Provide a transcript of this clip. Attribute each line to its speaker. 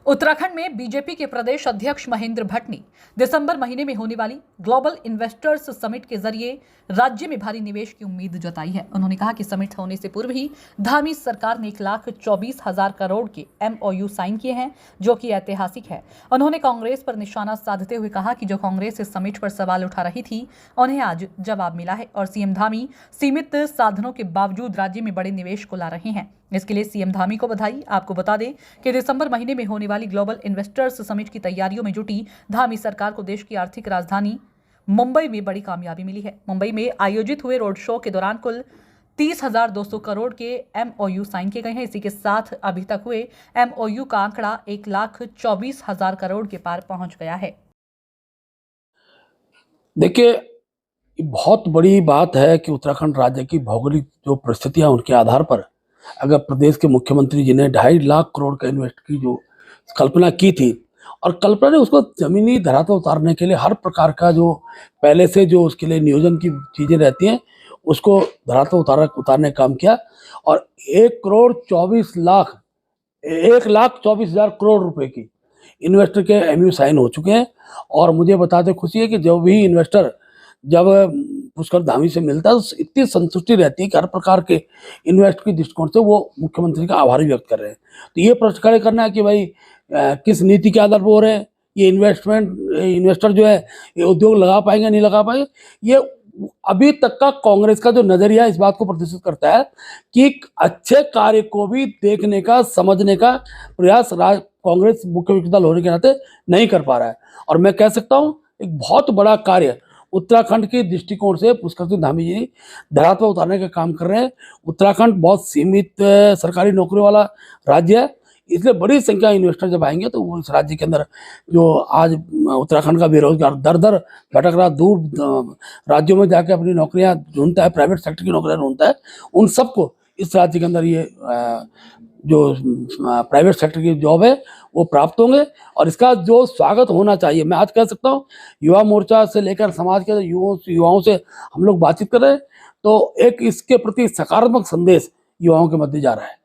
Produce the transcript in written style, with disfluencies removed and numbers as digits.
Speaker 1: उत्तराखंड में बीजेपी के प्रदेश अध्यक्ष महेंद्र भट्ट ने दिसंबर महीने में होने वाली ग्लोबल इन्वेस्टर्स समिट के जरिए राज्य में भारी निवेश की उम्मीद जताई है। उन्होंने कहा कि समिट होने से पूर्व ही धामी सरकार ने 1,24,000 करोड़ के MOU साइन किए हैं, जो कि ऐतिहासिक है। उन्होंने कांग्रेस पर निशाना साधते हुए कहा कि जो कांग्रेस इस समिट पर सवाल उठा रही थी, उन्हें आज जवाब मिला है और सीएम धामी सीमित साधनों के बावजूद राज्य में बड़े निवेश को ला रहे हैं। इसके लिए सीएम धामी को बधाई। आपको बता दें कि दिसंबर महीने में होने वाली ग्लोबल इन्वेस्टर्स समिट की तैयारियों में जुटी धामी सरकार को देश की आर्थिक राजधानी मुंबई में बड़ी कामयाबी मिली है। मुंबई में आयोजित हुए रोड शो के दौरान कुल 30,200 करोड़ के MOU साइन किए गए हैं। इसी के साथ अभी तक हुए MOU का आंकड़ा 1,24,000 करोड़ के पार पहुंच गया है।
Speaker 2: देखिए, बहुत बड़ी बात है कि उत्तराखंड राज्य की भौगोलिक जो परिस्थितियां, उनके आधार पर अगर प्रदेश के मुख्यमंत्री जी ने 2.5 लाख करोड़ का इन्वेस्ट की जो कल्पना की थी, और कल्पना ने उसको जमीनी धरातल उतारने के लिए हर प्रकार का जो पहले से जो उसके लिए नियोजन की चीज़ें रहती हैं, उसको धरातल उतारने का काम किया। और 1,24,000 करोड़ रुपए की इन्वेस्टर के MOU साइन हो चुके हैं। और मुझे बताते खुशी है कि जब भी इन्वेस्टर जब पुष्कर धामी से मिलता है तो इतनी संतुष्टि रहती है कि हर प्रकार के इन्वेस्ट की दृष्टिकोण से वो मुख्यमंत्री का आभारी व्यक्त कर रहे हैं। तो ये प्रश्न खड़े करना है कि भाई किस नीति के आधार पर हो रहे हैं, ये इन्वेस्टर जो है ये उद्योग लगा पाएंगे नहीं लगा पाएंगे, ये अभी तक का कांग्रेस का जो नजरिया इस बात को प्रदर्शित करता है कि अच्छे कार्य को भी देखने का, समझने का प्रयास कांग्रेस मुख्य विपक्षी दल होने के नाते नहीं कर पा रहा है। और मैं कह सकता हूँ एक बहुत बड़ा कार्य उत्तराखंड के दृष्टिकोण से पुष्कर सिंह धामी जी धरातल पर उतारने का काम कर रहे हैं। उत्तराखंड बहुत सीमित सरकारी नौकरियों वाला राज्य है, इसलिए बड़ी संख्या इन्वेस्टर जब आएंगे तो वो इस राज्य के अंदर जो आज उत्तराखंड का बेरोजगार दर दर भटक रहा, दूर राज्यों में जाके अपनी नौकरियां ढूंढता है, प्राइवेट सेक्टर की नौकरियां ढूंढता है, उन सबको इस राज्य के अंदर ये जो प्राइवेट सेक्टर की जॉब है वो प्राप्त होंगे। और इसका जो स्वागत होना चाहिए, मैं आज कह सकता हूँ युवा मोर्चा से लेकर समाज के युवाओं से हम लोग बातचीत कर रहे हैं, तो एक इसके प्रति सकारात्मक संदेश युवाओं के मध्य जा रहा है।